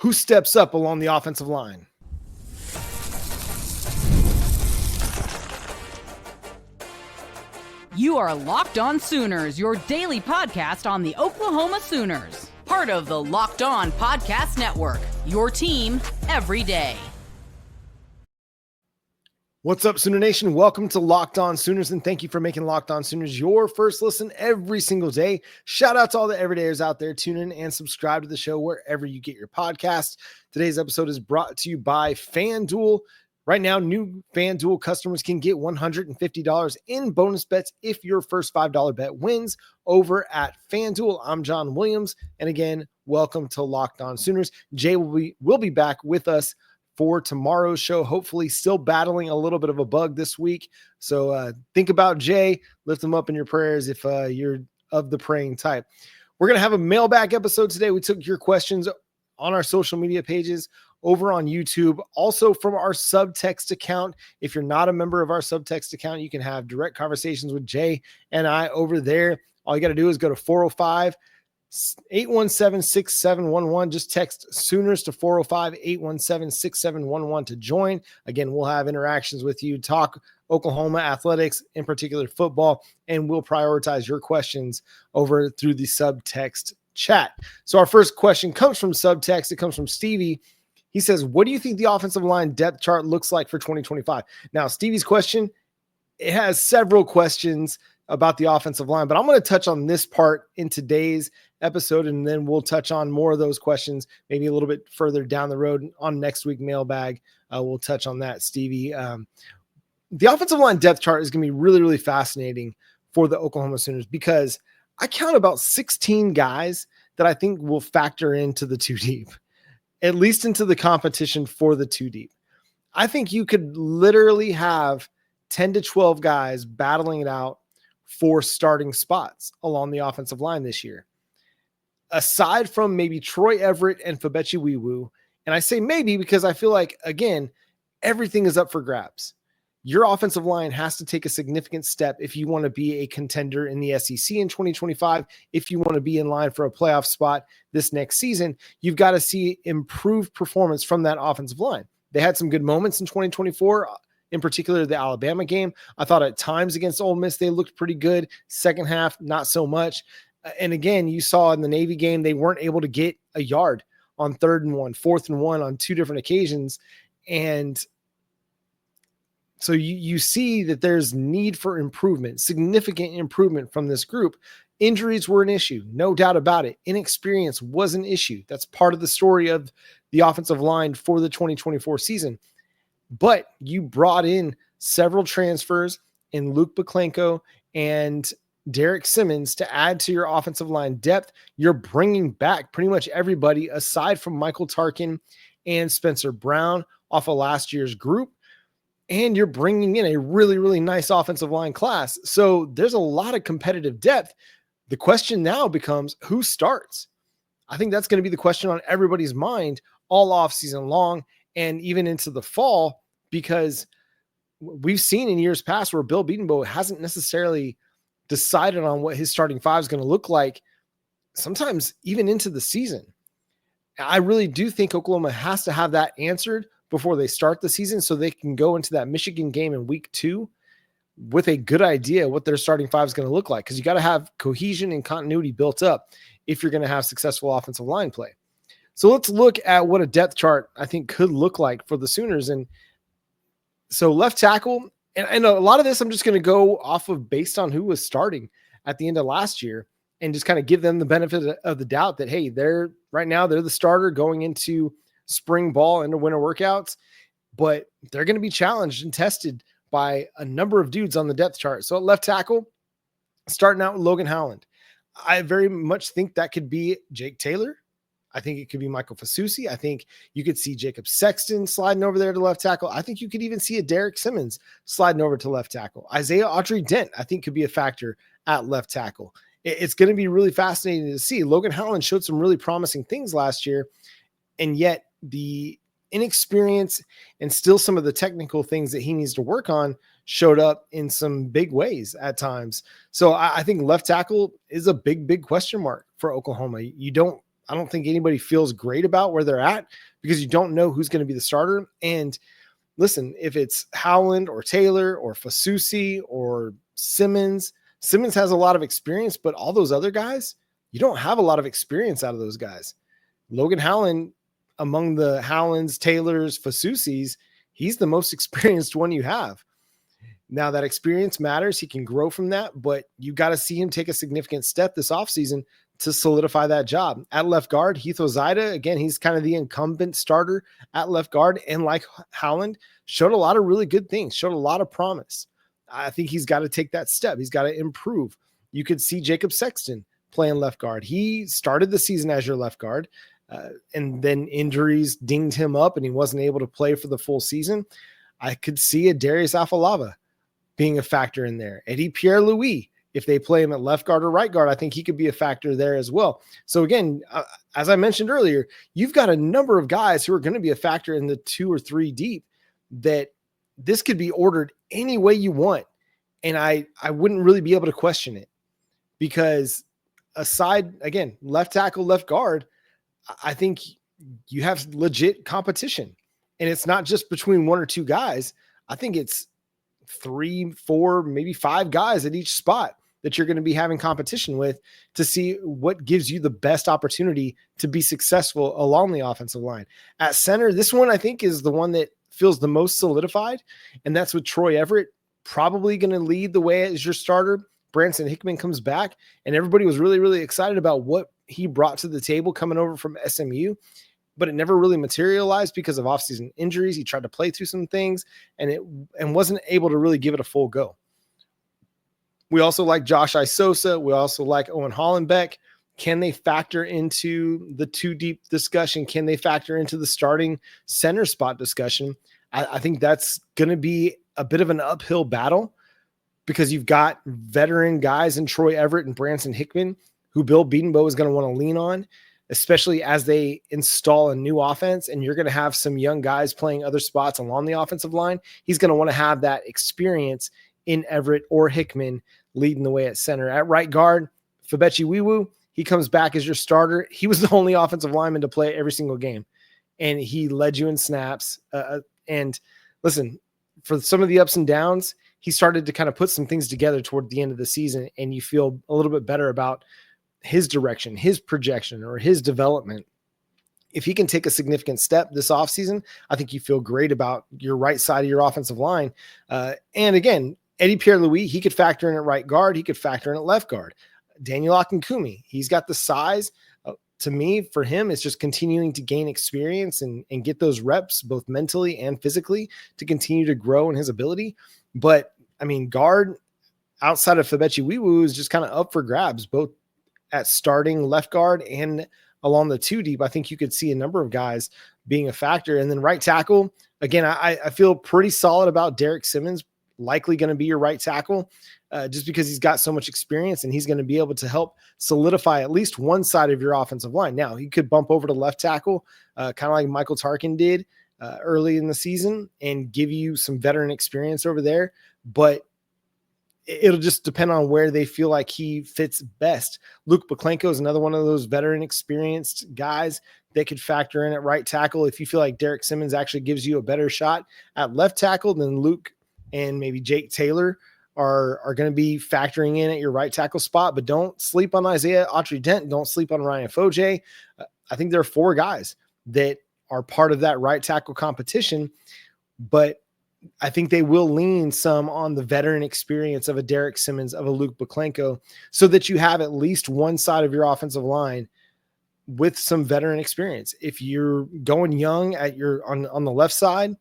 who steps up along the offensive line? You are Locked On Sooners, your daily podcast on the Oklahoma Sooners. Part of the Locked On Podcast Network, your team every day. What's up, Sooner Nation? Welcome to Locked On Sooners, and thank you for making Locked On Sooners your first listen every single day. Shout out to all the everydayers out there. Tune in and subscribe to the show wherever you get your podcast. Today's episode is brought to you by FanDuel. Right now, new FanDuel customers can get $150 in bonus bets if your first $5 bet wins over at FanDuel. I'm John Williams, and again, welcome to Locked On Sooners. Jay will be back with us for tomorrow's show, hopefully still battling a little bit of a bug this week. So think about Jay, lift him up in your prayers if you're of the praying type. We're going to have a mailbag episode today. We took your questions on our social media pages over on YouTube, also from our subtext account. If you're not a member of our subtext account, you can have direct conversations with Jay and I over there. All you got to do is go to 405-817-6711. Just text Sooners to 405-817-6711 to join. Again, we'll have interactions with you, talk Oklahoma athletics, in particular football, and we'll prioritize your questions over through the subtext chat. So our first question comes from subtext. It comes from Stevie. He says, what do you think the offensive line depth chart looks like for 2025? Now, Stevie's question, it has several questions about the offensive line, but I'm going to touch on this part in today's episode, and then we'll touch on more of those questions maybe a little bit further down the road on next week mailbag. We'll touch on that, Stevie. The offensive line depth chart is going to be really, really fascinating for the Oklahoma Sooners because I count about 16 guys that I think will factor into the two deep, at least into the competition for the two deep. I think you could literally have 10 to 12 guys battling it out for starting spots along the offensive line this year. Aside from maybe Troy Everett and Fabechi Wiwu, and I say maybe because I feel like, again, everything is up for grabs. Your offensive line has to take a significant step if you want to be a contender in the SEC in 2025. If you want to be in line for a playoff spot this next season, you've got to see improved performance from that offensive line. They had some good moments in 2024, in particular the Alabama game. I thought at times against Ole Miss, they looked pretty good. Second half, not so much. And again, you saw in the Navy game, they weren't able to get a yard on 3rd and 1, 4th and 1 on two different occasions. And so you see that there's need for improvement, significant improvement from this group. Injuries were an issue, no doubt about it. Inexperience was an issue. That's part of the story of the offensive line for the 2024 season. But you brought in several transfers in Luke Baklenko and Derek Simmons to add to your offensive line depth. You're bringing back pretty much everybody aside from Michael Tarkin and Spencer Brown off of last year's group. And you're bringing in a really, really nice offensive line class. So there's a lot of competitive depth. The question now becomes who starts? I think that's going to be the question on everybody's mind all offseason long and even into the fall, because we've seen in years past where Bill Beatonbow hasn't necessarily decided on what his starting five is going to look like, sometimes even into the season. I really do think Oklahoma has to have that answered before they start the season so they can go into that Michigan game in week 2 with a good idea what their starting five is going to look like, because you got to have cohesion and continuity built up if you're going to have successful offensive line play. So let's look at what a depth chart I think could look like for the Sooners. And so left tackle, and a lot of this I'm just going to go off of based on who was starting at the end of last year and just kind of give them the benefit of the doubt that, hey, they're the starter going into spring ball and winter workouts, but they're going to be challenged and tested by a number of dudes on the depth chart. So at left tackle, starting out with Logan Howland, I very much think that could be Jake Taylor. I think it could be Michael Fasusi. I think you could see Jacob Sexton sliding over there to left tackle. I think you could even see a Derek Simmons sliding over to left tackle. Isaiah Autry-Dent, I think, could be a factor at left tackle. It's going to be really fascinating to see. Logan Howland showed some really promising things last year, and yet the inexperience and still some of the technical things that he needs to work on showed up in some big ways at times. So I think left tackle is a big, big question mark for Oklahoma. You don't I don't think anybody feels great about where they're at because you don't know who's going to be the starter. And listen, if it's Howland or Taylor or Fasusi or Simmons has a lot of experience, but all those other guys, you don't have a lot of experience out of those guys. Logan Howland, among the Howlands, Taylors, Fasusis, he's the most experienced one you have. Now that experience matters. He can grow from that, but you got to see him take a significant step this offseason to solidify that job. At left guard, Heath Ozaeta, again, he's kind of the incumbent starter at left guard, and like Howland, showed a lot of really good things, showed a lot of promise. I think he's got to take that step. He's got to improve. You could see Jacob Sexton playing left guard. He started the season as your left guard, and then injuries dinged him up, and he wasn't able to play for the full season. I could see a Darius Afalava being a factor in there. Eddie Pierre-Louis, if they play him at left guard or right guard, I think he could be a factor there as well. So again, as I mentioned earlier, you've got a number of guys who are going to be a factor in the 2 or 3 deep that this could be ordered any way you want. And I wouldn't really be able to question it because aside, again, left tackle, left guard, I think you have legit competition, and it's not just between 1 or 2 guys. I think it's 3, 4, maybe 5 guys at each spot that you're going to be having competition with to see what gives you the best opportunity to be successful along the offensive line. At center, this one I think is the one that feels the most solidified, and that's with Troy Everett probably going to lead the way as your starter. Branson Hickman comes back, and everybody was really, really excited about what he brought to the table coming over from SMU, but it never really materialized because of offseason injuries. He tried to play through some things and wasn't able to really give it a full go. We also like Josh Isosa. We also like Owen Hollenbeck. Can they factor into the 2 deep discussion? Can they factor into the starting center spot discussion? I think that's going to be a bit of an uphill battle because you've got veteran guys in Troy Everett and Branson Hickman who Bill Bedenbaugh is going to want to lean on, especially as they install a new offense, and you're going to have some young guys playing other spots along the offensive line. He's going to want to have that experience in Everett or Hickman leading the way at center. At right guard, Febechi Wiwu, he comes back as your starter. He was the only offensive lineman to play every single game, and he led you in snaps. And listen, for some of the ups and downs, he started to kind of put some things together toward the end of the season, and you feel a little bit better about his direction, his projection, or his development. If he can take a significant step this offseason, I think you feel great about your right side of your offensive line. And again, Eddie Pierre-Louis, he could factor in at right guard. He could factor in at left guard. Daniel Akinkumi, he's got the size. To me, for him, it's just continuing to gain experience and get those reps, both mentally and physically, to continue to grow in his ability. But, I mean, guard outside of Febechi Wiwu is just kind of up for grabs, both at starting left guard and along the 2 deep. I think you could see a number of guys being a factor. And then right tackle, again, I feel pretty solid about Derek Simmons, likely going to be your right tackle just because he's got so much experience and he's going to be able to help solidify at least one side of your offensive line. Now, he could bump over to left tackle, kind of like Michael Tarkin did early in the season and give you some veteran experience over there. But it'll just depend on where they feel like he fits best. Luke Baklenko is another one of those veteran experienced guys that could factor in at right tackle. If you feel like Derek Simmons actually gives you a better shot at left tackle, then Luke and maybe Jake Taylor are going to be factoring in at your right tackle spot. But don't sleep on Isaiah Autry-Dent. Don't sleep on Ryan Foje. I think there are 4 guys that are part of that right tackle competition, but I think they will lean some on the veteran experience of a Derek Simmons, of a Luke Baklenko, so that you have at least one side of your offensive line with some veteran experience. If you're going young at your on the left side,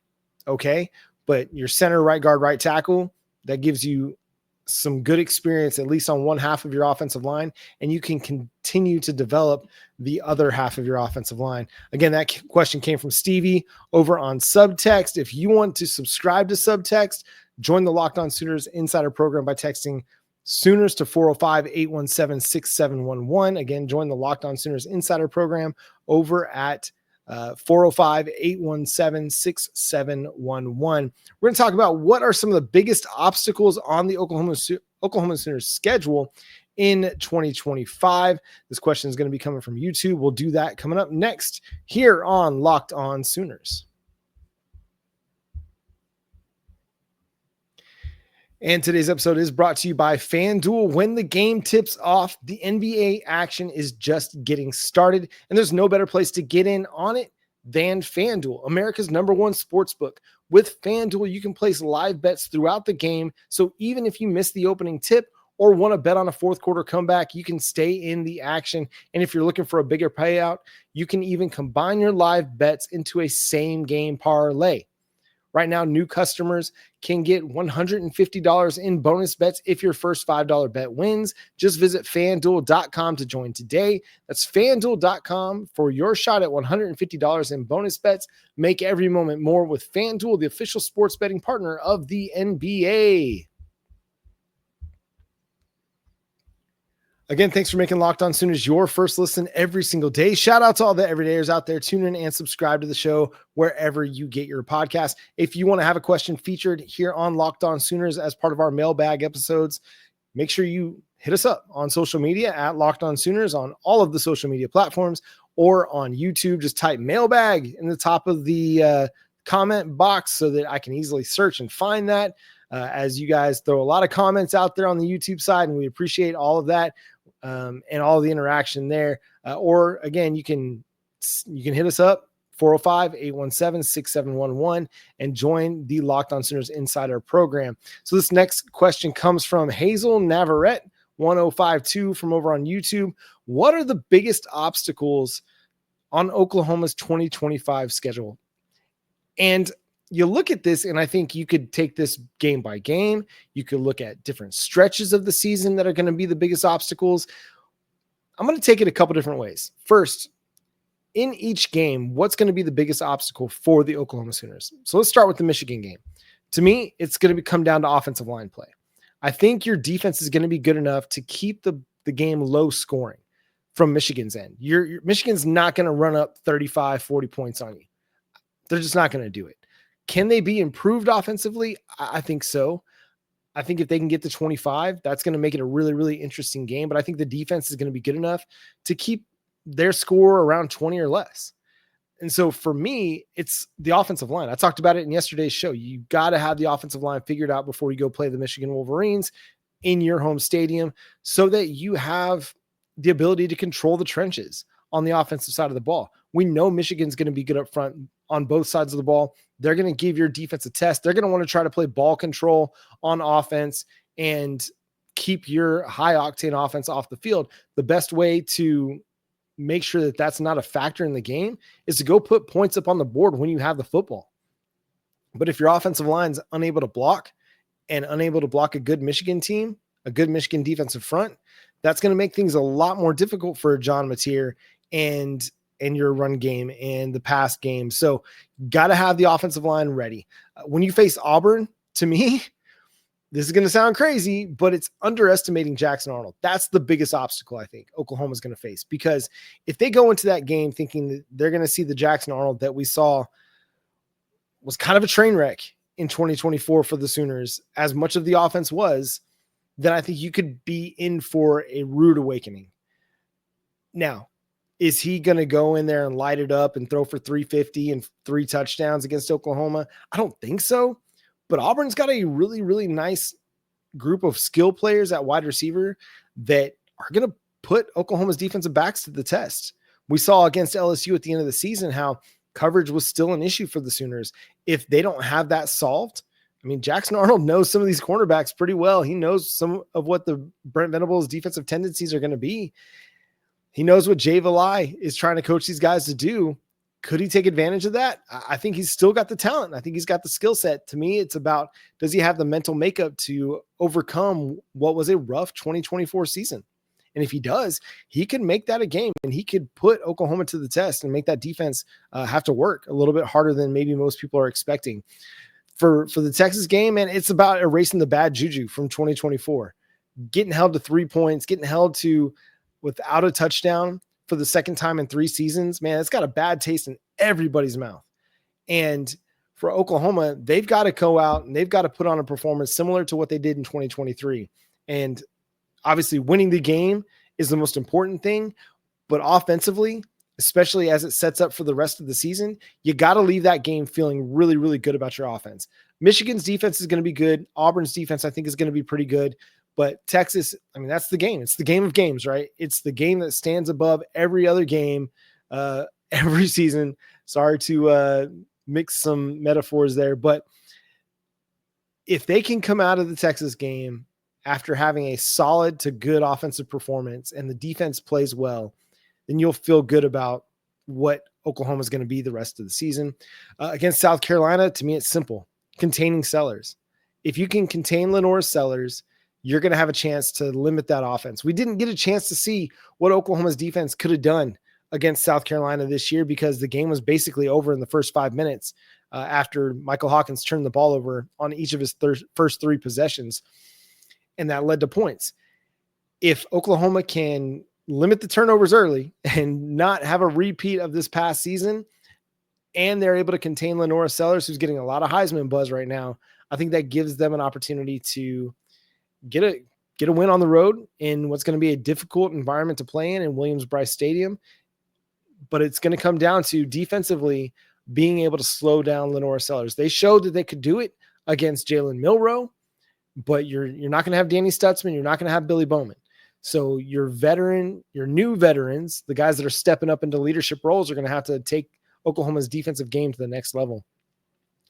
okay, but your center, right guard, right tackle, that gives you some good experience, at least on one half of your offensive line, and you can continue to develop the other half of your offensive line. Again, that question came from Stevie over on Subtext. If you want to subscribe to Subtext, join the Locked On Sooners Insider Program by texting Sooners to 405-817-6711. Again, join the Locked On Sooners Insider Program over at 405-817-6711. We're going to talk about what are some of the biggest obstacles on the Oklahoma Sooners schedule in 2025? This question is going to be coming from YouTube. We'll do that coming up next here on Locked On Sooners. And today's episode is brought to you by FanDuel. When the game tips off, the NBA action is just getting started, and there's no better place to get in on it than FanDuel, America's #1 sportsbook. With FanDuel, you can place live bets throughout the game, so even if you miss the opening tip or want to bet on a fourth quarter comeback, you can stay in the action. And if you're looking for a bigger payout, you can even combine your live bets into a same game parlay. Right now, new customers can get $150 in bonus bets if your first $5 bet wins. Just visit FanDuel.com to join today. That's FanDuel.com for your shot at $150 in bonus bets. Make every moment more with FanDuel, the official sports betting partner of the NBA. Again, thanks for making Locked On Sooners your first listen every single day. Shout out to all the everydayers out there. Tune in and subscribe to the show wherever you get your podcast. If you want to have a question featured here on Locked On Sooners as part of our mailbag episodes, make sure you hit us up on social media at Locked On Sooners on all of the social media platforms, or on YouTube. Just type mailbag in the top of the comment box so that I can easily search and find that. As you guys throw a lot of comments out there on the YouTube side, and we appreciate all of that. And all the interaction there. Or again, you can hit us up 405-817-6711 and join the Locked On Sooners Insider program. So this next question comes from Hazel Navarrete 1052 from over on YouTube. What are the biggest obstacles on Oklahoma's 2025 schedule? And you look at this, and I think you could take this game by game. You could look at different stretches of the season that are going to be the biggest obstacles. I'm going to take it a couple different ways. First, in each game, what's going to be the biggest obstacle for the Oklahoma Sooners? So let's start with the Michigan game. To me, it's going to come down to offensive line play. I think your defense is going to be good enough to keep the game low scoring from Michigan's end. Michigan's not going to run up 35, 40 points on you. They're just not going to do it. Can they be improved offensively? I think so. I think if they can get to 25, that's going to make it a really, really interesting game. But I think the defense is going to be good enough to keep their score around 20 or less. And so for me, it's the offensive line. I talked about it in yesterday's show. You got to have the offensive line figured out before you go play the Michigan Wolverines in your home stadium, so that you have the ability to control the trenches on the offensive side of the ball. We know Michigan's going to be good up front on both sides of the ball. They're going to give your defense a test. They're going to want to try to play ball control on offense and keep your high octane offense off the field. The best way to make sure that that's not a factor in the game is to go put points up on the board when you have the football. But if your offensive line's unable to block and unable to block a good Michigan team, a good Michigan defensive front, that's going to make things a lot more difficult for John Mateer and your run game and the pass game. So got to have the offensive line ready. When you face Auburn, to me, this is going to sound crazy, but it's underestimating Jackson Arnold. That's the biggest obstacle I think Oklahoma is going to face, because if they go into that game thinking that they're going to see the Jackson Arnold that we saw was kind of a train wreck in 2024 for the Sooners, as much of the offense was, then I think you could be in for a rude awakening. Now, is he going to go in there and light it up and throw for 350 and 3 touchdowns against Oklahoma? I don't think so. But Auburn's got a really, really nice group of skill players at wide receiver that are going to put Oklahoma's defensive backs to the test. We saw against LSU at the end of the season how coverage was still an issue for the Sooners. If they don't have that solved, I mean, Jackson Arnold knows some of these cornerbacks pretty well. He knows some of what the Brent Venables defensive tendencies are going to be. He knows what Jay Valai is trying to coach these guys to do. Could he take advantage of that? I think he's still got the talent. I think he's got the skill set. To me, it's about, does he have the mental makeup to overcome what was a rough 2024 season? And if he does, he can make that a game, and he could put Oklahoma to the test and make that defense have to work a little bit harder than maybe most people are expecting. For the Texas game, and it's about erasing the bad juju from 2024. Getting held to 3 points, getting held to without a touchdown for the second time in 3 seasons, man, it's got a bad taste in everybody's mouth. And for Oklahoma, they've got to go out and they've got to put on a performance similar to what they did in 2023. And obviously winning the game is the most important thing, but offensively, especially as it sets up for the rest of the season, you got to leave that game feeling really, really good about your offense. Michigan's defense is going to be good. Auburn's defense, I think, is going to be pretty good. But Texas, I mean, that's the game. It's the game of games, right? It's the game that stands above every other game every season. Sorry to mix some metaphors there, but if they can come out of the Texas game after having a solid to good offensive performance and the defense plays well, then you'll feel good about what Oklahoma is going to be the rest of the season. Against South Carolina, to me, it's simple. Containing Sellers. If you can contain Lenore's Sellers, you're going to have a chance to limit that offense. We didn't get a chance to see what Oklahoma's defense could have done against South Carolina this year because the game was basically over in the first 5 minutes after Michael Hawkins turned the ball over on each of his first 3 possessions, and that led to points. If Oklahoma can limit the turnovers early and not have a repeat of this past season, and they're able to contain Lenora Sellers, who's getting a lot of Heisman buzz right now, I think that gives them an opportunity to get a win on the road in what's going to be a difficult environment to play in Williams-Brice Stadium. But it's going to come down to defensively being able to slow down Lenora Sellers. They showed that they could do it against Jalen Milroe, but you're not going to have Danny Stutzman. You're not going to have Billy Bowman. So your new veterans, the guys that are stepping up into leadership roles, are going to have to take Oklahoma's defensive game to the next level.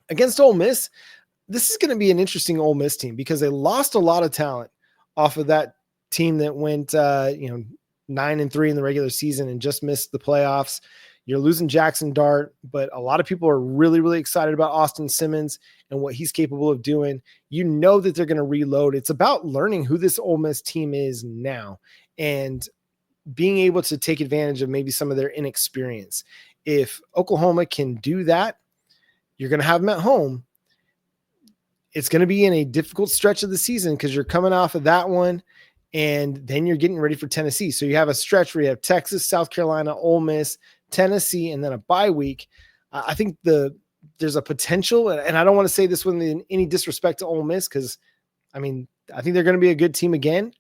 Against Ole Miss, this is going to be an interesting Ole Miss team because they lost a lot of talent off of that team that went 9-3 in the regular season and just missed the playoffs. You're losing Jackson Dart, but a lot of people are really, really excited about Austin Simmons and what he's capable of doing. You know that they're going to reload. It's about learning who this Ole Miss team is now and being able to take advantage of maybe some of their inexperience. If Oklahoma can do that, you're going to have them at home. It's going to be in a difficult stretch of the season because you're coming off of that one, and then you're getting ready for Tennessee. So you have a stretch where you have Texas, South Carolina, Ole Miss, Tennessee, and then a bye week. I think there's a potential, and I don't want to say this with any disrespect to Ole Miss because, I think they're going to be a good team again,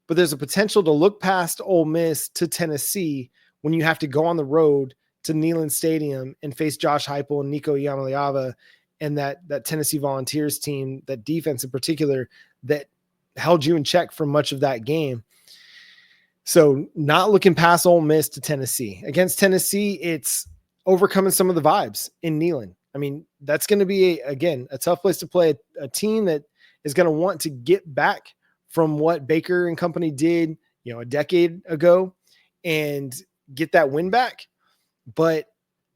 but there's a potential to look past Ole Miss to Tennessee when you have to go on the road to Neyland Stadium and face Josh Heupel and Nico Iamaleava and that Tennessee Volunteers team, that defense in particular, that held you in check for much of that game. So not looking past Ole Miss to Tennessee. Against Tennessee, it's overcoming some of the vibes in Neyland. That's going to be, a tough place to play, a team that is going to want to get back from what Baker and company did, a decade ago and get that win back. But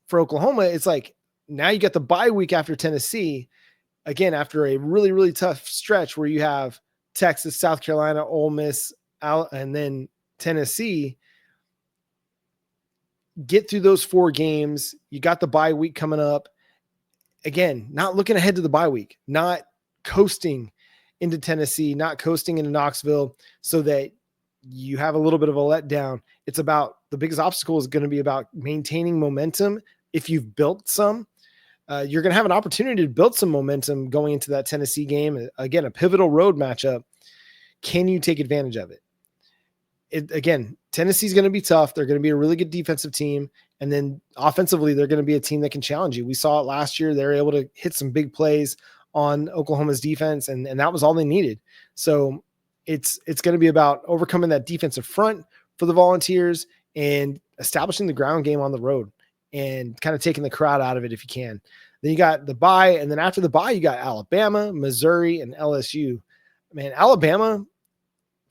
for Oklahoma, it's like now you got the bye week after Tennessee, again, after a really, really tough stretch where you have Texas, South Carolina, Ole Miss, and then Tennessee. Get through those 4 games. You got the bye week coming up. Again, not looking ahead to the bye week, not coasting into Tennessee, not coasting into Knoxville so that you have a little bit of a letdown. It's about the biggest obstacle is going to be about maintaining momentum. If you've built some, you're going to have an opportunity to build some momentum going into that Tennessee game. Again, a pivotal road matchup. Can you take advantage of it? Tennessee's going to be tough. They're going to be a really good defensive team. And then offensively, they're going to be a team that can challenge you. We saw it last year. They were able to hit some big plays on Oklahoma's defense, and that was all they needed. So it's going to be about overcoming that defensive front for the Volunteers and establishing the ground game on the road and kind of taking the crowd out of it if you can. Then you got the bye, and then after the bye, you got Alabama, Missouri, and LSU. Man, Alabama,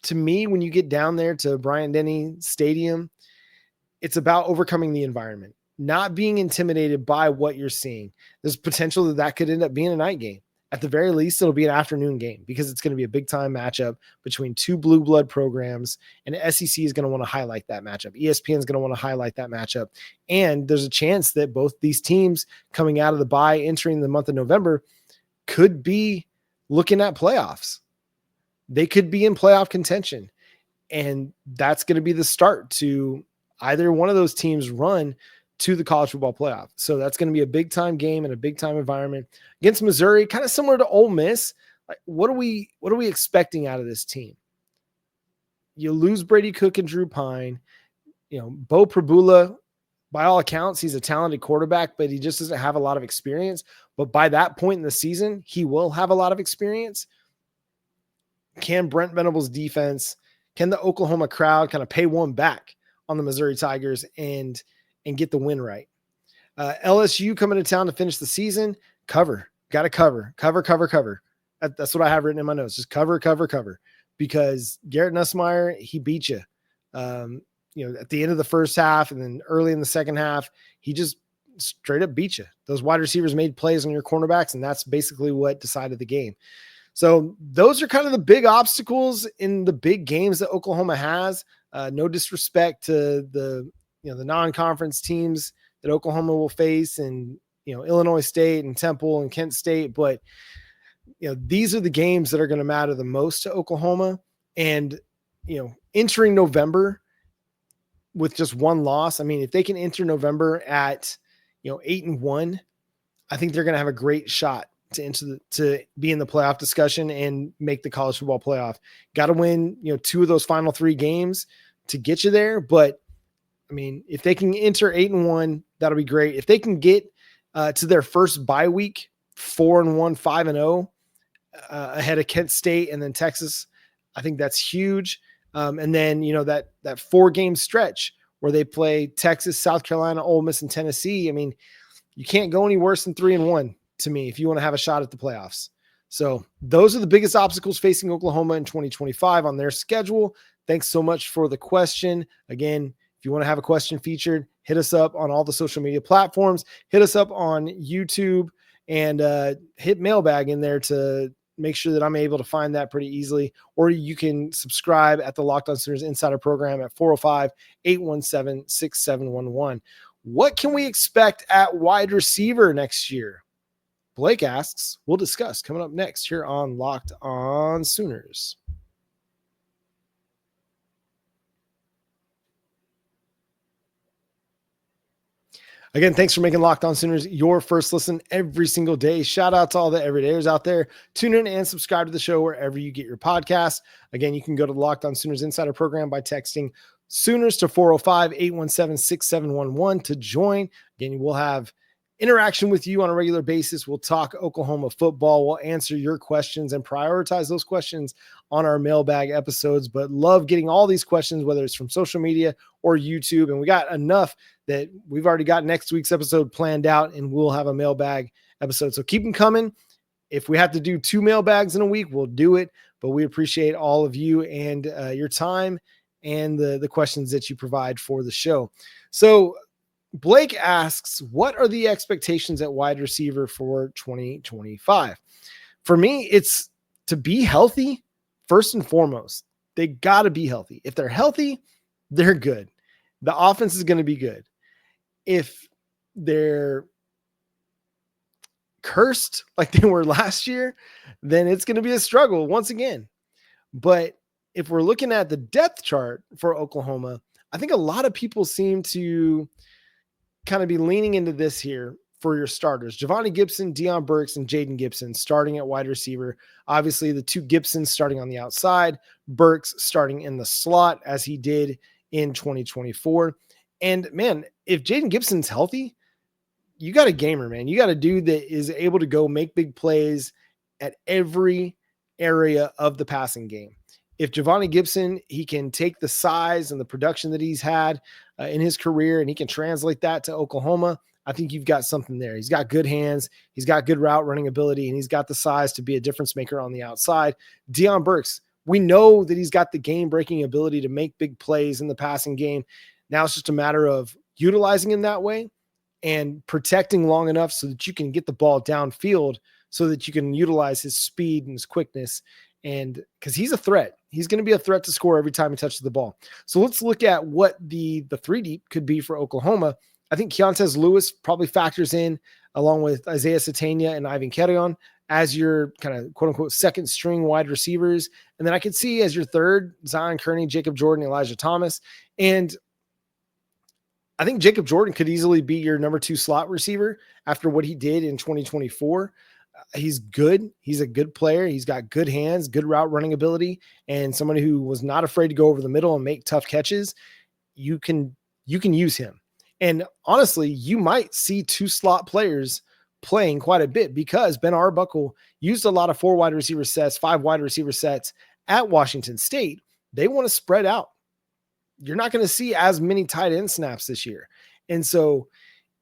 to me, when you get down there to Bryant-Denny Stadium, it's about overcoming the environment, not being intimidated by what you're seeing. There's potential that could end up being a night game. At the very least, it'll be an afternoon game because it's going to be a big-time matchup between 2 blue blood programs, and SEC is going to want to highlight that matchup. ESPN is going to want to highlight that matchup, and there's a chance that both these teams coming out of the bye, entering the month of November, could be looking at playoffs. They could be in playoff contention, and that's going to be the start to either one of those teams' run to the college football playoff. So that's going to be a big time game and a big time environment against Missouri, kind of similar to Ole Miss. Like, what are we expecting out of this team? you lose Brady Cook and Drew Pine. Bo Prabula, by all accounts, he's a talented quarterback, but he just doesn't have a lot of experience. But by that point in the season, he will have a lot of experience. Can Brent Venables' defense, can the Oklahoma crowd kind of pay one back on the Missouri Tigers and get the win right? LSU coming to town to finish the season. Cover. Got to cover. That's what I have written in my notes. Just cover. Because Garrett Nussmeier, he beat you. At the end of the first half and then early in the second half, he just straight up beat you. Those wide receivers made plays on your cornerbacks, and that's basically what decided the game. So those are kind of the big obstacles in the big games that Oklahoma has. No disrespect to the non-conference teams that Oklahoma will face, and Illinois State and Temple and Kent State, but these are the games that are going to matter the most to Oklahoma. And entering November with just one loss, I mean, if they can enter November at 8-1, I think they're going to have a great shot to be in the playoff discussion and make the college football playoff. Got to win, 2 of those final 3 games to get you there. But I mean, if they can enter 8-1, that'll be great. If they can get to their first bye week, 4-1, 5-0, ahead of Kent State and then Texas, I think that's huge. And then, that 4-game stretch where they play Texas, South Carolina, Ole Miss, and Tennessee. I mean, you can't go any worse than 3-1 to me if you want to have a shot at the playoffs. So those are the biggest obstacles facing Oklahoma in 2025 on their schedule. Thanks so much for the question. Again, if you want to have a question featured, hit us up on all the social media platforms, hit us up on YouTube, and hit mailbag in there to make sure that I'm able to find that pretty easily. Or you can subscribe at the Locked On Sooners Insider Program at 405-817-6711. What can we expect at wide receiver next year? Blake asks. We'll discuss coming up next here on Locked On Sooners. Again, thanks for making Locked On Sooners your first listen every single day. Shout out to all the everydayers out there. Tune in and subscribe to the show wherever you get your podcasts. Again, you can go to the Locked On Sooners Insider Program by texting Sooners to 405-817-6711 to join. Again, we'll have interaction with you on a regular basis. We'll talk Oklahoma football. We'll answer your questions and prioritize those questions on our mailbag episodes, but love getting all these questions, whether it's from social media or YouTube. And we got enough that we've already got next week's episode planned out, and we'll have a mailbag episode. So keep them coming. If we have to do 2 mailbags in a week, we'll do it, but we appreciate all of you and your time and the questions that you provide for the show. So Blake asks, what are the expectations at wide receiver for 2025? For me, it's to be healthy first and foremost. They got to be healthy. If they're healthy, they're good. The offense is going to be good. If they're cursed like they were last year, then it's going to be a struggle once again. But if we're looking at the depth chart for Oklahoma, I think a lot of people seem to kind of be leaning into this here for your starters. Javonnie Gibson, Deion Burks, and Jaden Gibson starting at wide receiver. Obviously, the 2 Gibsons starting on the outside, Burks starting in the slot as he did in 2024. And man, if Jaden Gibson's healthy, you got a gamer, man. You got a dude that is able to go make big plays at every area of the passing game. If Javonnie Gibson, he can take the size and the production that he's had in his career, and he can translate that to Oklahoma, I think you've got something there. He's got good hands. He's got good route running ability, and he's got the size to be a difference maker on the outside. Deion Burks, we know that he's got the game-breaking ability to make big plays in the passing game. Now it's just a matter of utilizing him that way and protecting long enough so that you can get the ball downfield so that you can utilize his speed and his quickness. And because he's a threat, he's going to be a threat to score every time he touches the ball. So let's look at what the 3 deep could be for Oklahoma. I think Keontez Lewis probably factors in along with Isaiah Autry-Dent and Ivan Carrion as your kind of quote unquote second string wide receivers. And then I could see as your third, Zion Kearney, Jacob Jordan, Elijah Thomas. And I think Jacob Jordan could easily be your number 2 slot receiver after what he did in 2024. He's good. He's a good player. He's got good hands, good route running ability, and someone who was not afraid to go over the middle and make tough catches. You can use him. And honestly, you might see 2 slot players playing quite a bit because Ben Arbuckle used a lot of 4 wide receiver sets, 5 wide receiver sets at Washington State. They want to spread out. You're not going to see as many tight end snaps this year. And so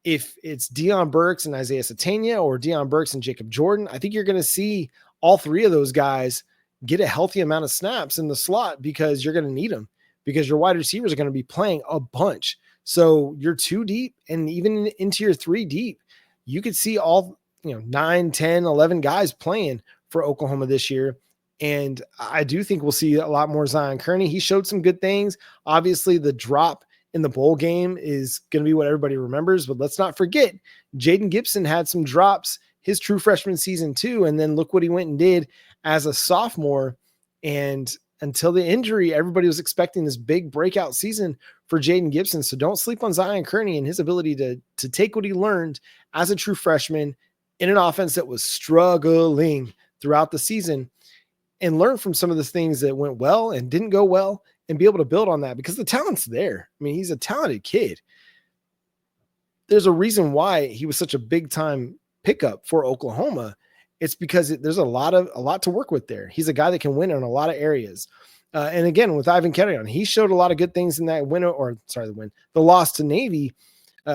if it's Deion Burks and Isaiah Autry-Dent or Deion Burks and Jacob Jordan, I think you're going to see all 3 of those guys get a healthy amount of snaps in the slot because you're going to need them, because your wide receivers are going to be playing a bunch. So you're 2 deep and even into your 3 deep, you could see all 9, 10, 11 guys playing for Oklahoma this year. And I do think we'll see a lot more Zion Kearney. He showed some good things. Obviously, the drop in the bowl game is going to be what everybody remembers, but let's not forget Jaden Gibson had some drops his true freshman season too. And then look what he went and did as a sophomore. And until the injury, everybody was expecting this big breakout season for Jaden Gibson. So don't sleep on Zion Kearney and his ability to take what he learned as a true freshman in an offense that was struggling throughout the season and learn from some of the things that went well and didn't go well and be able to build on that because the talent's there. I mean, he's a talented kid. There's a reason why he was such a big time pickup for Oklahoma. It's because there's a lot to work with there. He's a guy that can win in a lot of areas. And again, with Ivan Carrion, he showed a lot of good things in that the loss to Navy.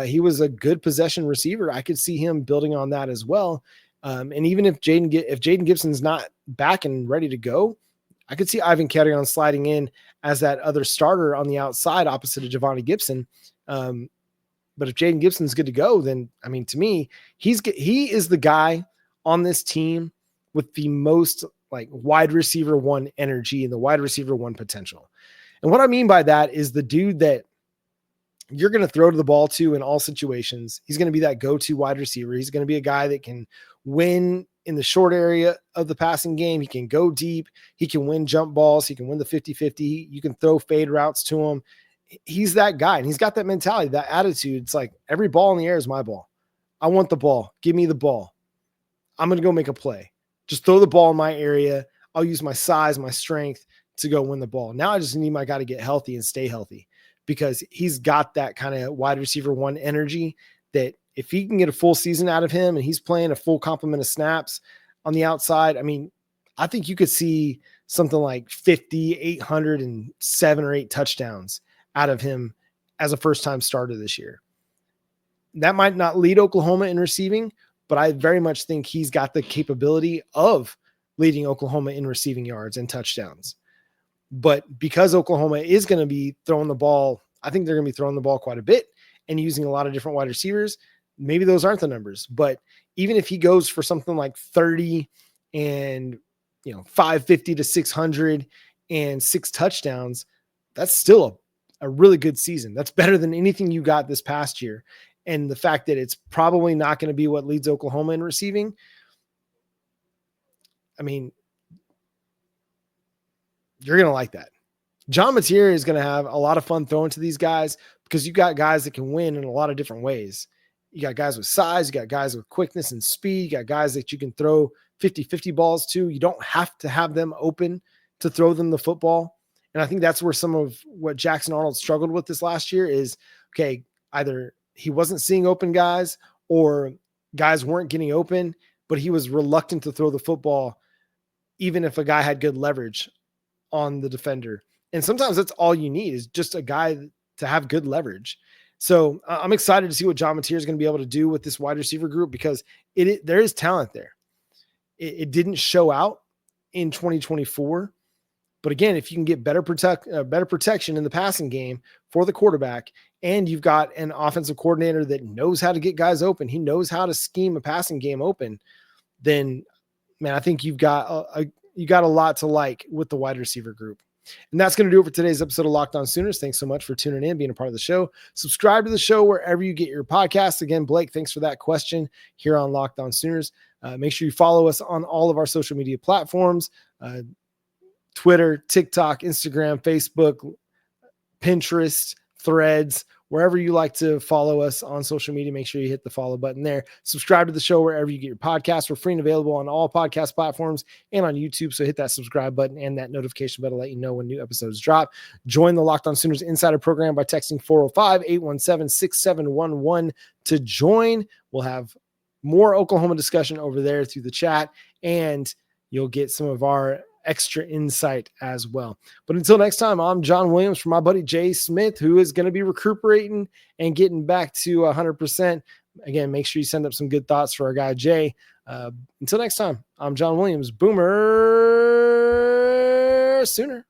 He was a good possession receiver. I could see him building on that as well. And even if Jaden Gibson's not back and ready to go, I could see Ivan Carrion sliding in as that other starter on the outside opposite of Javonnie Gibson. But if Jaden Gibson's good to go, then, I mean, to me, he is the guy on this team with the most like wide receiver 1 energy and the wide receiver 1 potential. And what I mean by that is the dude that you're going to throw to the ball to in all situations. He's going to be that go-to wide receiver. He's going to be a guy that can win in the short area of the passing game. He can go deep. He can win jump balls. He can win the 50-50. You can throw fade routes to him. He's that guy. And he's got that mentality, that attitude. It's like every ball in the air is my ball. I want the ball. Give me the ball. I'm going to go make a play. Just throw the ball in my area. I'll use my size, my strength to go win the ball. Now I just need my guy to get healthy and stay healthy because he's got that kind of wide receiver 1 energy that if he can get a full season out of him and he's playing a full complement of snaps on the outside, I mean, I think you could see something like 50, 807 or 8 touchdowns out of him as a first-time starter this year. That might not lead Oklahoma in receiving, but I very much think he's got the capability of leading Oklahoma in receiving yards and touchdowns. But because Oklahoma is going to be throwing the ball, I think they're going to be throwing the ball quite a bit and using a lot of different wide receivers. Maybe those aren't the numbers, but even if he goes for something like 30 and 550 to 600 and 6 touchdowns, that's still a really good season. That's better than anything you got this past year. And the fact that it's probably not going to be what leads Oklahoma in receiving, I mean, you're going to like that. John Mateer is going to have a lot of fun throwing to these guys because you got guys that can win in a lot of different ways. You got guys with size, you got guys with quickness and speed, you got guys that you can throw 50-50 balls to. You don't have to have them open to throw them the football. And I think that's where some of what Jackson Arnold struggled with this last year is, okay, either he wasn't seeing open guys or guys weren't getting open, but he was reluctant to throw the football even if a guy had good leverage on the defender. And sometimes that's all you need is just a guy to have good leverage. So I'm excited to see what John Mateer is going to be able to do with this wide receiver group because there is talent there. It didn't show out in 2024. But again, if you can get better protection in the passing game for the quarterback, and you've got an offensive coordinator that knows how to get guys open, he knows how to scheme a passing game open, then, man, I think you've got a lot to like with the wide receiver group. And that's going to do it for today's episode of Locked On Sooners. Thanks so much for tuning in, being a part of the show. Subscribe to the show wherever you get your podcasts. Again, Blake, thanks for that question here on Locked On Sooners. Make sure you follow us on all of our social media platforms, Twitter, TikTok, Instagram, Facebook, Pinterest, Threads. wherever you like to follow us on social media. Make sure you hit the follow button there. Subscribe to the show wherever you get your podcasts. We're free and available on all podcast platforms and on YouTube. So hit that subscribe button and that notification button to let you know when new episodes drop. Join the Locked On Sooners Insider Program by texting 405-817-6711 to join. We'll have more Oklahoma discussion over there through the chat, and you'll get some of our extra insight as well. But until next time, I'm John Williams from my buddy Jay Smith, who is going to be recuperating and getting back to 100%. Again, make sure you send up some good thoughts for our guy Jay. Until next time, I'm John Williams. Boomer Sooner.